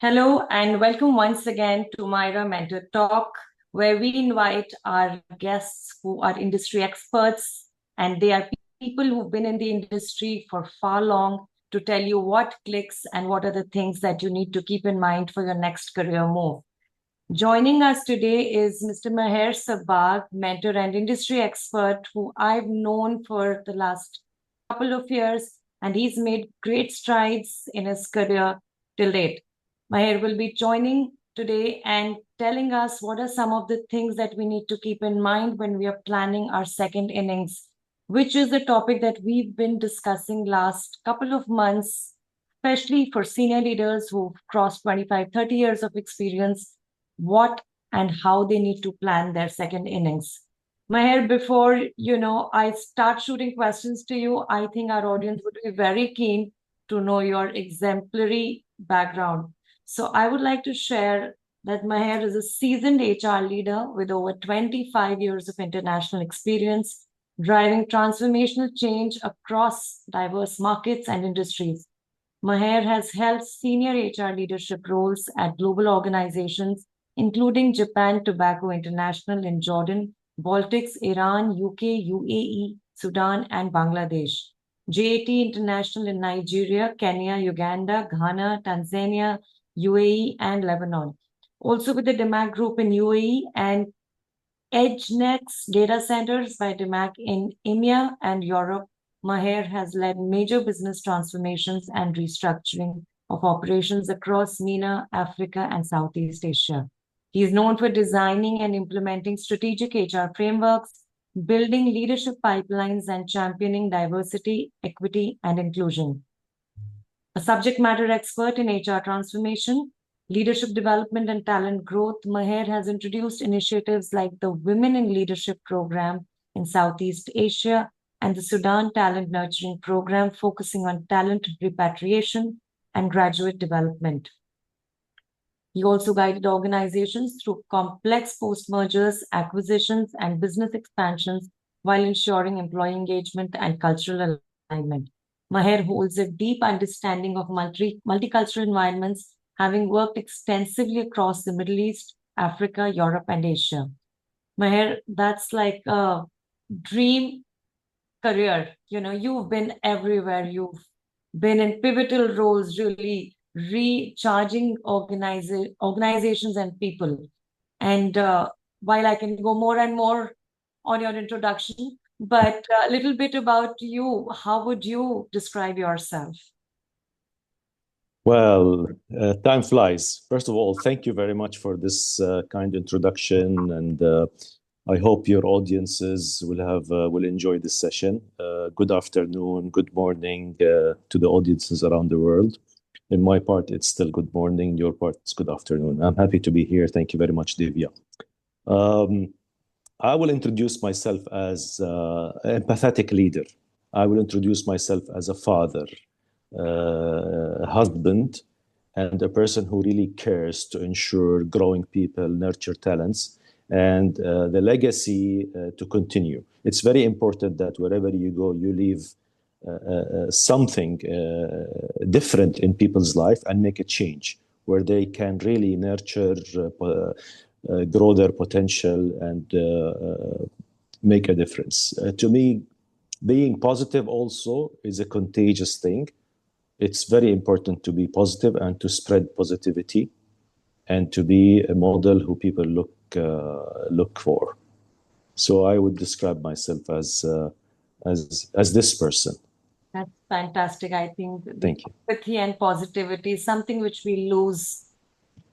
Hello and welcome once again to Mayra Mentor Talk, where we invite our guests who are industry experts and they are people who've been in the industry for far long to tell you what clicks and what are the things that you need to keep in mind for your next career move. Joining us today is Mr. Maher Sabbagh, mentor and industry expert who I've known for the last couple of years, and he's made great strides in his career till date. Maher will be joining today and telling us what are some of the things that we need to keep in mind when we are planning our second innings, which is the topic that we've been discussing last couple of months, especially for senior leaders who've crossed 25, 30 years of experience, what and how they need to plan their second innings. Maher, before I start shooting questions to you, I think our audience would be very keen to know your exemplary background. So I would like to share that Maher is a seasoned HR leader with over 25 years of international experience, driving transformational change across diverse markets and industries. Maher has held senior HR leadership roles at global organizations, including Japan Tobacco International in Jordan, Baltics, Iran, UK, UAE, Sudan, and Bangladesh. JAT International in Nigeria, Kenya, Uganda, Ghana, Tanzania, UAE, and Lebanon. Also with the DMAC Group in UAE and EdgeNex data centers by DMAC in EMEA and Europe. Maher has led major business transformations and restructuring of operations across MENA, Africa, and Southeast Asia. He is known for designing and implementing strategic HR frameworks, building leadership pipelines, and championing diversity, equity, and inclusion. A subject matter expert in HR transformation, leadership development, and talent growth, Maher has introduced initiatives like the Women in Leadership Program in Southeast Asia and the Sudan Talent Nurturing Program, focusing on talent repatriation and graduate development. He also guided organizations through complex post-mergers, acquisitions, and business expansions while ensuring employee engagement and cultural alignment. Maher holds a deep understanding of multicultural environments, having worked extensively across the Middle East, Africa, Europe, and Asia. Maher, that's like a dream career. You've been everywhere. You've been in pivotal roles, really recharging organizations and people. And while I can go more and more on your introduction, but a little bit about you, how would you describe yourself? Well, time flies. First of all, thank you very much for this kind introduction, and I hope your audiences will enjoy this session. Good afternoon, good morning to the audiences around the world. In my part, it's still good morning. Your part, it's good afternoon. I'm happy to be here. Thank you very much, Divya. I will introduce myself as an empathetic leader. I will introduce myself as a father, husband, and a person who really cares to ensure growing people, nurture talents, and the legacy to continue. It's very important that wherever you go, you leave something different in people's life and make a change where they can really nurture, grow their potential, and make a difference. To me, being positive also is a contagious thing. It's very important to be positive and to spread positivity and to be a model who people look for. So I would describe myself as this person. That's fantastic. I think Thank you. empathy and positivity is something which we lose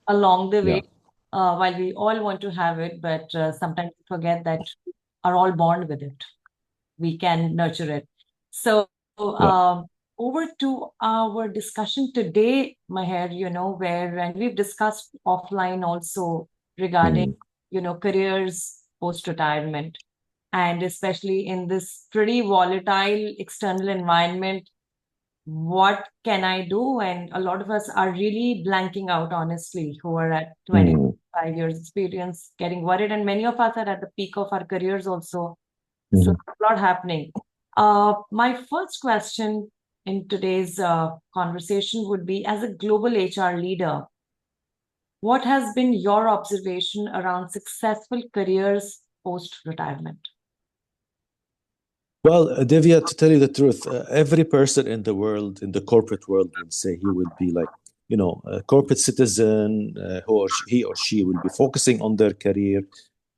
along the way. While we all want to have it, but sometimes we forget that we are all born with it. We can nurture it. So over to our discussion today, Maher, and we've discussed offline also regarding, careers post-retirement. And especially in this pretty volatile external environment, what can I do? And a lot of us are really blanking out, honestly, who are at 25 years experience, getting worried. And many of us are at the peak of our careers also. So a lot happening. My first question in today's conversation would be, as a global HR leader, What has been your observation around successful careers post-retirement? Well, Divya, to tell you the truth, every person in the world, in the corporate world, would say he will be like, a corporate citizen, he or she will be focusing on their career,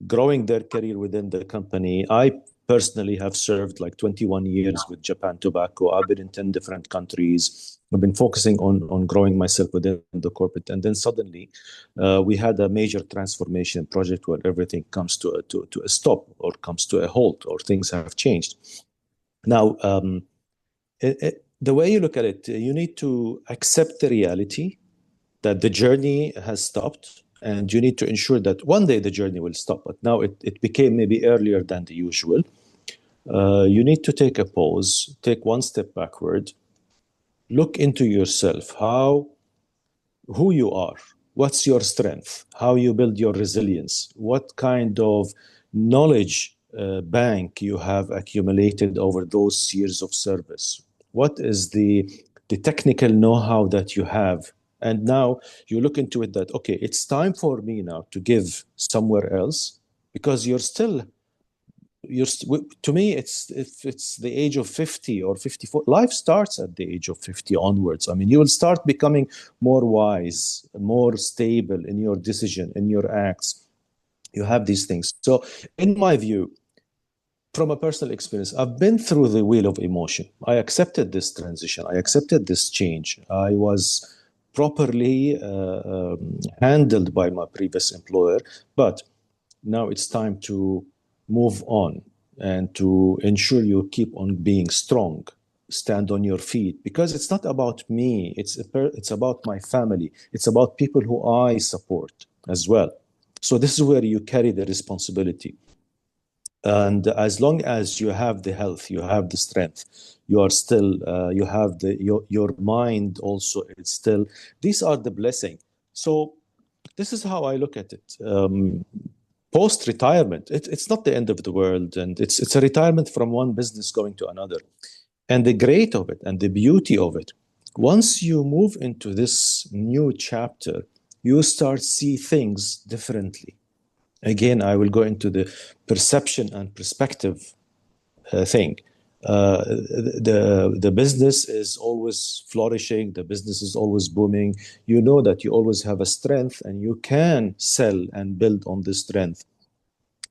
growing their career within the company. I personally have served like 21 years with Japan Tobacco. I've been in 10 different countries. I've been focusing on growing myself within the corporate. And then suddenly we had a major transformation project where everything comes to a stop or comes to a halt or things have changed. Now, the way you look at it, you need to accept the reality that the journey has stopped, and you need to ensure that one day the journey will stop. But now it became maybe earlier than the usual. You need to take a pause, take one step backward, look into yourself, who you are, what's your strength, how you build your resilience, what kind of knowledge bank you have accumulated over those years of service, what is the technical know-how that you have. And now you look into it that, okay, it's time for me now to give somewhere else, because to me, it's if it's the age of 50 or 54, life starts at the age of 50 onwards. I mean, you will start becoming more wise, more stable in your decision, in your acts. You have these things. So in my view, from a personal experience, I've been through the wheel of emotion. I accepted this transition. I accepted this change. I was properly handled by my previous employer, but now it's time to move on and to ensure you keep on being strong, stand on your feet, because it's not about me. It's about my family. It's about people who I support as well. So this is where you carry the responsibility. And as long as you have the health, you have the strength, you are still, you have your mind also, it's still, these are the blessing. So this is how I look at it. Post-retirement, it's not the end of the world, and it's a retirement from one business going to another. And the great of it and the beauty of it, once you move into this new chapter, you start see things differently. Again, I will go into the perception and perspective thing. The business is always flourishing. The business is always booming. You know that you always have a strength, and you can sell and build on this strength.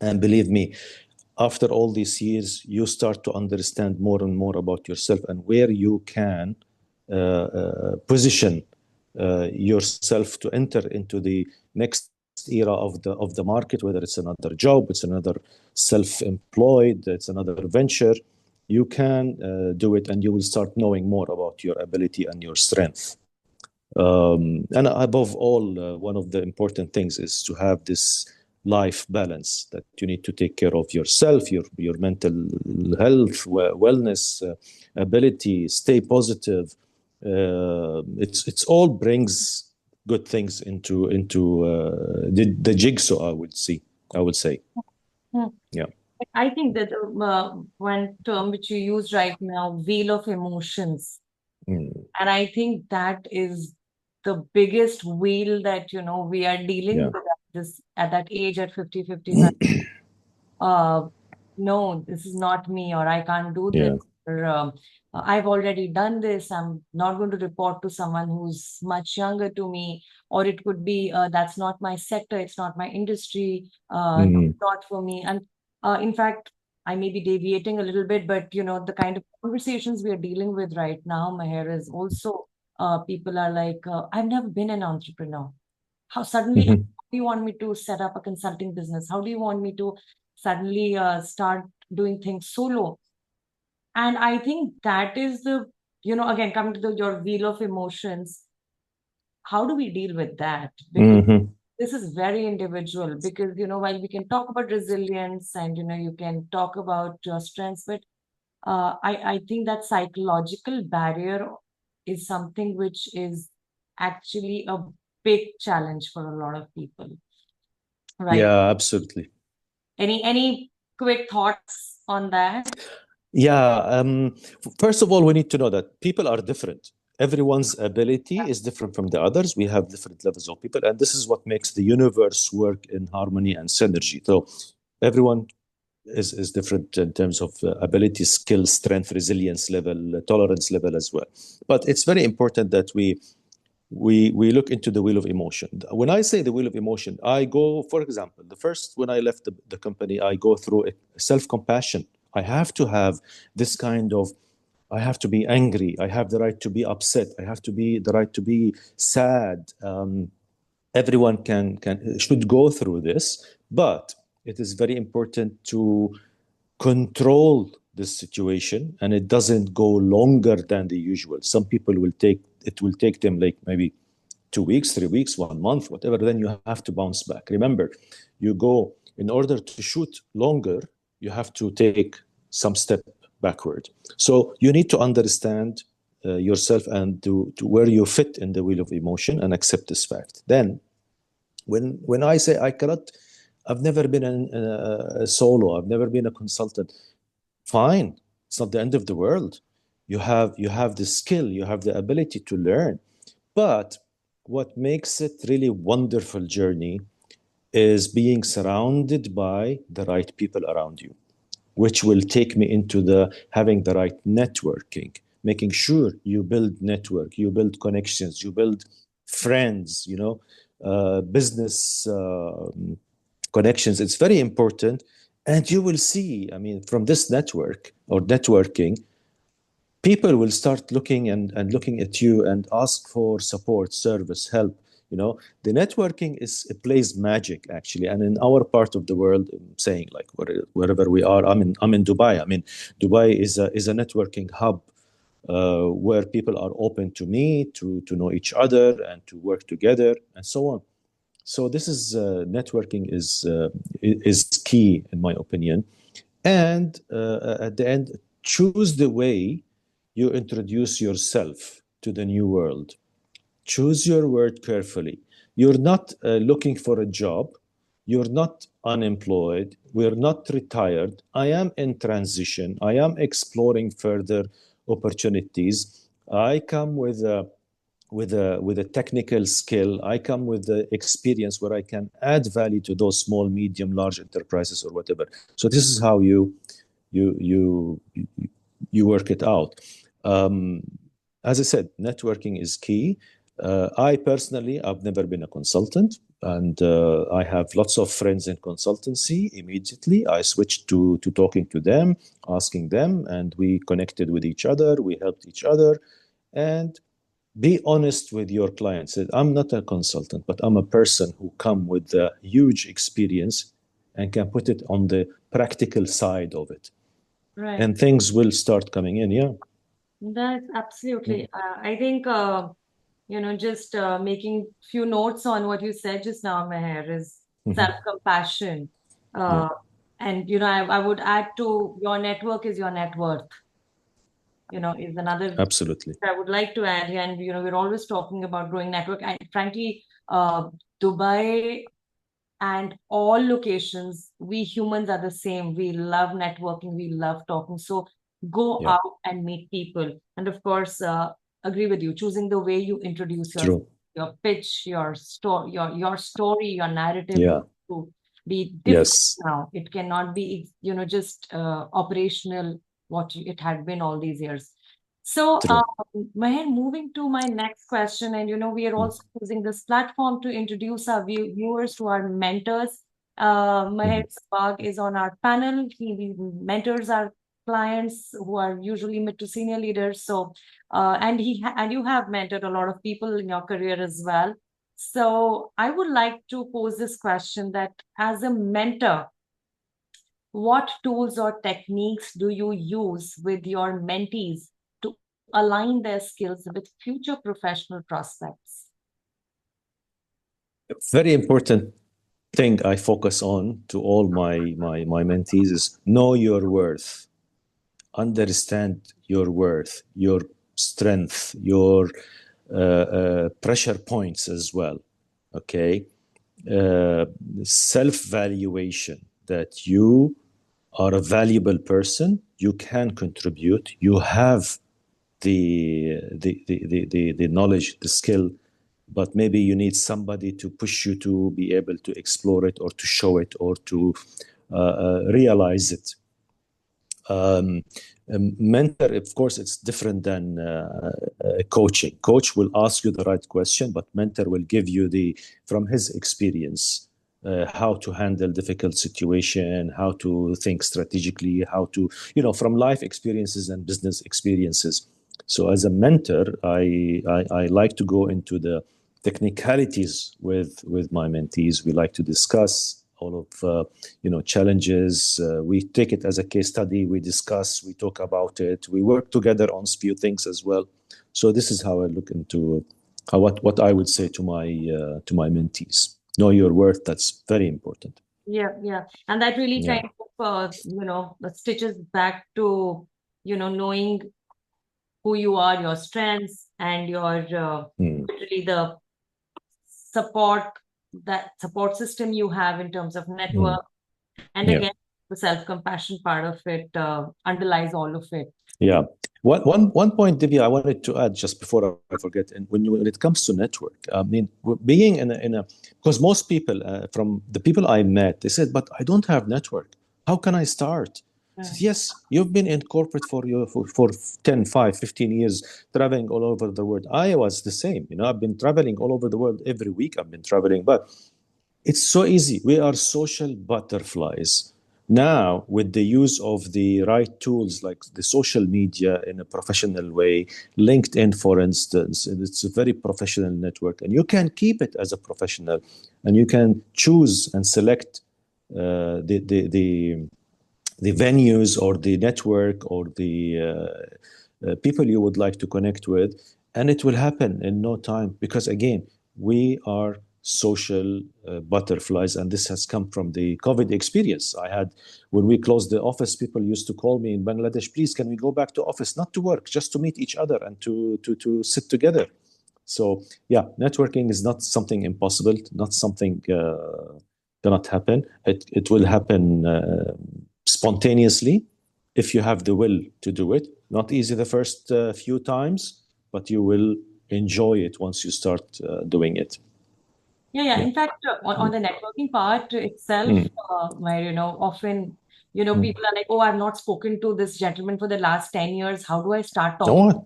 And believe me, after all these years, you start to understand more and more about yourself and where you can position yourself to enter into the next era of the market, whether it's another job, it's another self-employed, it's another venture. You can do it, and you will start knowing more about your ability and your strength. And above all, one of the important things is to have this life balance, that you need to take care of yourself, your mental health, wellness, ability, stay positive. It's all brings good things into the jigsaw, I would say. Hmm. Yeah. I think that one term which you use right now, wheel of emotions. Mm. And I think that is the biggest wheel that, we are dealing Yeah. with at that age at 50, 55. uh, no, this is not me, or I can't do this, Yeah. or I've already done this. I'm not going to report to someone who's much younger to me, or it could be that's not my sector, it's not my industry, Mm. not for me. And in fact, I may be deviating a little bit, but the kind of conversations we are dealing with right now, Maher, is also people are like, I've never been an entrepreneur. How suddenly, how Mhm. do you want me to set up a consulting business? How do you want me to suddenly start doing things solo? And I think that is again, coming to your wheel of emotions, how do we deal with that? Because Mhm. this is very individual, because, while we can talk about resilience and, you can talk about your strengths, but I think that psychological barrier is something which is actually a big challenge for a lot of people, right? Yeah, absolutely. Any quick thoughts on that? Yeah. First of all, we need to know that people are different. everyone's ability is different from the others. We have different levels of people, and this is what makes the universe work in harmony and synergy. So everyone is different in terms of ability, skill, strength, resilience level, tolerance level as well. But it's very important that we look into the wheel of emotion. When I say the wheel of emotion, I go, for example, when I left the company, I go through a self-compassion. I have to have this kind of, I have to be angry. I have the right to be upset. I have to be the right to be sad. Everyone should go through this, but it is very important to control this situation, and it doesn't go longer than the usual. Some people will take them like maybe 2 weeks, 3 weeks, 1 month, whatever. Then you have to bounce back. Remember, in order to shoot longer, you have to take some step backward. So you need to understand yourself and to where you fit in the wheel of emotion and accept this fact. Then when I say I've never been a solo, I've never been a consultant, fine. It's not the end of the world. You have the skill, you have the ability to learn. But what makes it really wonderful journey is being surrounded by the right people around you, which will take me into having the right networking, making sure you build network, you build connections, you build friends, business connections. It's very important. And you will see, from this network or networking, people will start looking looking at you and ask for support, service, help. The networking plays magic, actually. And in our part of the world, I'm saying like wherever we are, I'm in Dubai. Dubai is a networking hub where people are open to meet, to know each other and to work together and so on. So this is networking is key in my opinion. And at the end, choose the way you introduce yourself to the new world. Choose your word carefully. You're not looking for a job. You're not unemployed. We're not retired. I am in transition. I am exploring further opportunities. I come with a technical skill. I come with the experience where I can add value to those small, medium, large enterprises or whatever. So this is how you work it out. As I said, networking is key. I personally, I've never been a consultant, and I have lots of friends in consultancy. Immediately, I switched to talking to them, asking them, and we connected with each other. We helped each other, and be honest with your clients. I'm not a consultant, but I'm a person who come with a huge experience and can put it on the practical side of it. Right. And things will start coming in. Yeah. That's absolutely. I think, just making few notes on what you said just now, Maher, is self-compassion. Yeah. And, I would add to your network is your net worth, is another Absolutely. I would like to add here. And, we're always talking about growing network. And frankly, Dubai and all locations, we humans are the same. We love networking. We love talking. So go Yeah. out and meet people. And of course, agree with you, choosing the way you introduce True. your pitch, your story, your narrative Yeah. to be different Yes. now. It cannot be, just operational what it had been all these years. So, True. Maher, moving to my next question, and we are also using this platform to introduce our viewers to our mentors. Maher Sabbagh is on our panel. He mentors our clients who are usually mid to senior leaders. So, and you have mentored a lot of people in your career as well. So, I would like to pose this question: that as a mentor, what tools or techniques do you use with your mentees to align their skills with future professional prospects? Very important thing I focus on to all my mentees is know your worth. Understand your worth, your strength, your pressure points as well. Okay. Self-valuation, that you are a valuable person, you can contribute, you have the knowledge, the skill, but maybe you need somebody to push you to be able to explore it or to show it or to realize it. A mentor, of course, it's different than coaching. Coach will ask you the right question, but mentor will give you from his experience, how to handle difficult situation, how to think strategically, how to, from life experiences and business experiences. So as a mentor, I like to go into the technicalities with my mentees. We like to discuss all of challenges. We take it as a case study. We discuss. We talk about it. We work together on few things as well. So this is how I look into what I would say to my mentees. Know your worth. That's very important. Yeah. And that really kind of, stitches back to, knowing who you are, your strengths, and your literally the support system you have in terms of network. And again, the self-compassion part of it underlies all of it. Yeah. One point, Divya, I wanted to add just before I forget. And when it comes to network, I mean, being in a because most people from the people I met, they said, "But I don't have network. How can I start?" I said, yes, you've been in corporate for 10, 5, 15 years, traveling all over the world. I was the same. I've been traveling all over the world every week. I've been traveling, but it's so easy. We are social butterflies. Now, with the use of the right tools like the social media in a professional way, LinkedIn, for instance, it's a very professional network, and you can keep it as a professional, and you can choose and select the venues or the network or the people you would like to connect with, and it will happen in no time, because again, we are social butterflies, and this has come from the COVID experience I had. When we closed the office, people used to call me in Bangladesh, please, can we go back to office, not to work, just to meet each other and to sit together. So yeah, networking is not something impossible, not something cannot happen. It will happen spontaneously if you have the will to do it. Not easy the first few times, but you will enjoy it once you start doing it. Yeah. In fact, on the networking part itself, where, often, people are like, oh, I've not spoken to this gentleman for the last 10 years. How do I start talking?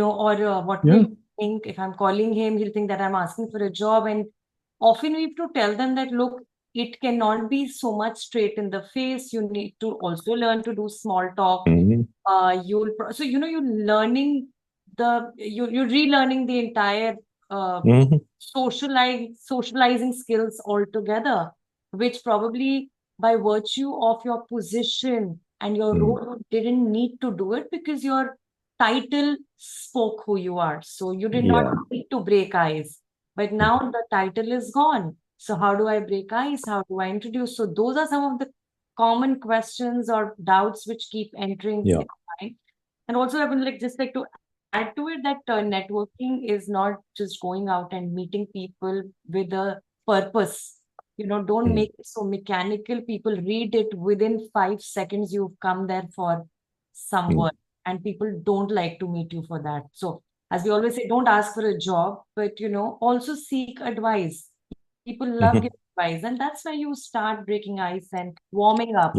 Or what will he think? If I'm calling him, he'll think that I'm asking for a job. And often we have to tell them that, look, it cannot be so much straight in the face. You need to also learn to do small talk. You're learning you're relearning the entire socializing skills altogether, which probably by virtue of your position and your role, you didn't need to do it because your title spoke who you are. So you did not need to break ice. But now the title is gone. So how do I break ice? How do I introduce? So those are some of the common questions or doubts which keep entering in mind. And also, I would just like to add to it that networking is not just going out and meeting people with a purpose. Don't make it so mechanical. People read it within 5 seconds. You've come there for someone, and people don't like to meet you for that. So, as we always say, don't ask for a job, but also seek advice. People love giving advice, and that's why you start breaking ice and warming up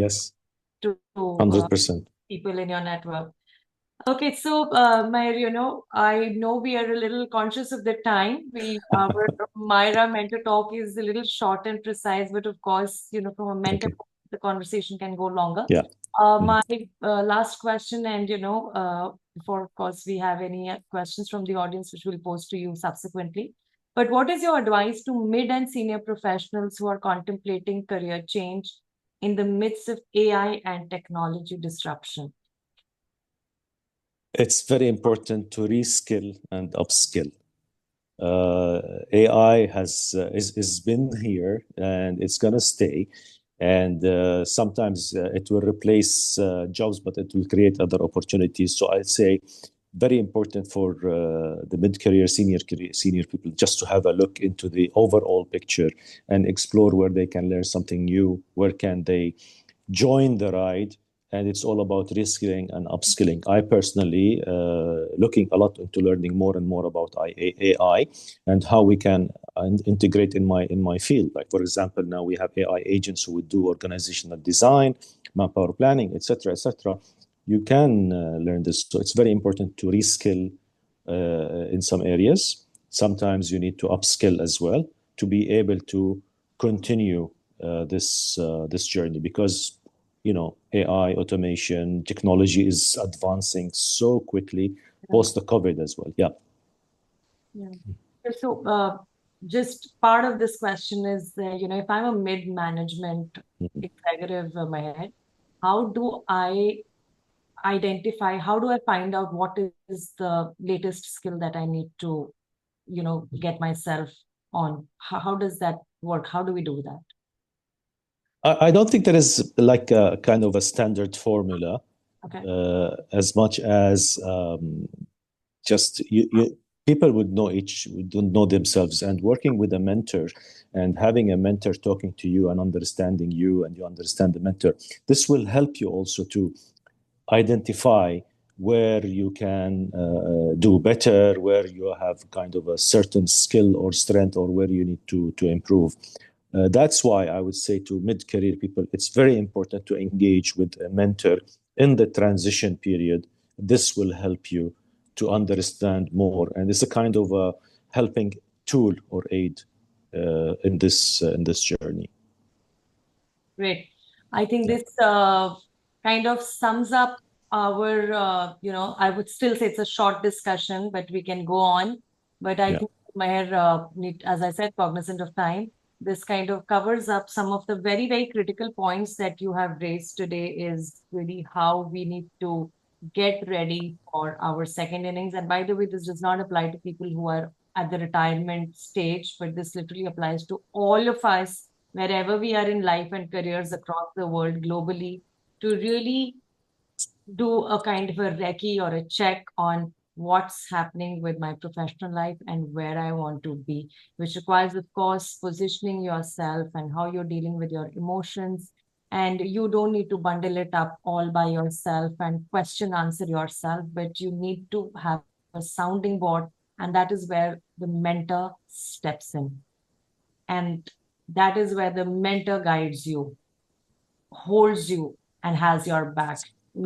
to 100%. people in your network. Okay, so Maher, I know we are a little conscious of the time. Our Mayra mentor talk is a little short and precise, but of course, from a mentor, the conversation can go longer. My last question, and before, of course, we have any questions from the audience, which we'll pose to you subsequently. But what is your advice to mid and senior professionals who are contemplating career change in the midst of AI and technology disruption? It's very important to reskill and upskill. AI is been here and it's gonna stay, and sometimes it will replace jobs, but it will create other opportunities. So I'd say very important for the mid-career, senior people just to have a look into the overall picture and explore where they can learn something new, where can they join the ride, and it's all about reskilling and upskilling. I personally looking a lot into learning more and more about AI and how we can integrate in my field. Like for example, now we have AI agents who would do organizational design, manpower planning, etc., etc. You can learn this, so it's very important to reskill in some areas. Sometimes you need to upskill as well to be able to continue this journey, because AI, automation, technology is advancing so quickly post the COVID as well. Yeah. So just part of this question is, if I'm a mid-management executive, Maher, how do I identify, how do I find out what is the latest skill that I need to, get myself on? How does that work? How do we do that? I don't think there is like a kind of a standard formula, as much as just people would know themselves, and working with a mentor and having a mentor talking to you and understanding you, and you understand the mentor. This will help you also to identify where you can do better, where you have kind of a certain skill or strength, or where you need to improve. That's why I would say to mid-career people, it's very important to engage with a mentor in the transition period. This will help you to understand more, and it's a kind of a helping tool or aid in this journey. Great. I think this kind of sums up our, I would still say it's a short discussion, but we can go on. But I think, Maher, as I said, cognizant of time, this kind of covers up some of the very, very critical points that you have raised today, is really how we need to get ready for our second innings. And by the way, this does not apply to people who are at the retirement stage, but this literally applies to all of us, wherever we are in life and careers across the world globally, to really do a kind of a recce or a check on what's happening with my professional life and where I want to be, which requires, of course, positioning yourself and how you're dealing with your emotions. And you don't need to bundle it up all by yourself and question answer yourself, but you need to have a sounding board. And that is where the mentor steps in. And that is where the mentor guides you, holds you, and has your back,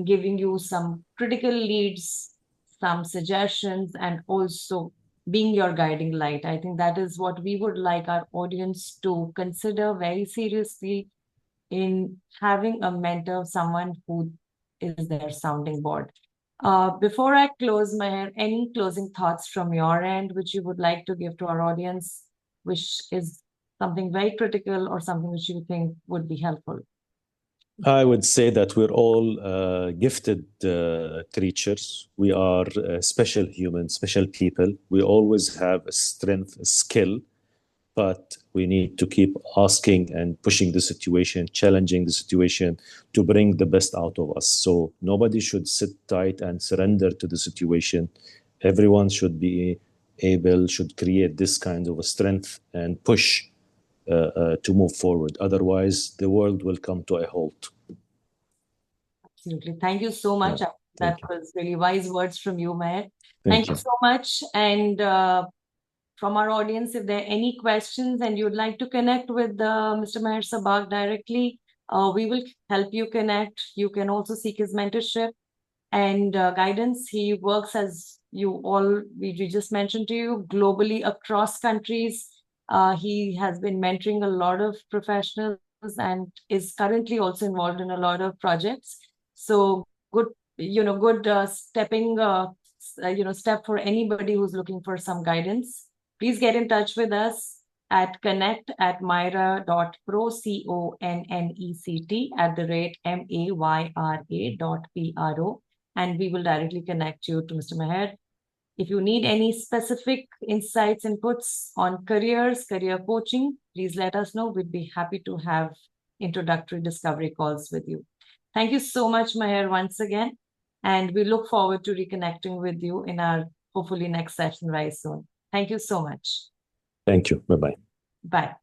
giving you some critical leads, some suggestions, and also being your guiding light. I think that is what we would like our audience to consider very seriously, in having a mentor, someone who is their sounding board. Before I close, Maher, any closing thoughts from your end which you would like to give to our audience, which is something very critical or something which you think would be helpful? I would say that we're all gifted creatures. We are special humans, special people. We always have a strength, a skill, but we need to keep asking and pushing the situation, challenging the situation to bring the best out of us. So nobody should sit tight and surrender to the situation. Everyone should be should create this kind of a strength and push to move forward. Otherwise, the world will come to a halt. Absolutely. Thank you so much. Yeah, that was really wise words from you, Maher. Thank you so much. And from our audience, if there are any questions and you'd like to connect with Mr. Maher Sabbagh directly, we will help you connect. You can also seek his mentorship and guidance. He works, as we just mentioned to you, globally across countries. He has been mentoring a lot of professionals and is currently also involved in a lot of projects. So good, stepping, step for anybody who's looking for some guidance. Please get in touch with us at connect@mayra.pro, connect@mayra.pro, and we will directly connect you to Mr. Maher. If you need any specific insights, inputs on careers, career coaching, please let us know. We'd be happy to have introductory discovery calls with you. Thank you so much, Maher, once again. And we look forward to reconnecting with you in our hopefully next session very soon. Thank you so much. Thank you. Bye-bye. Bye.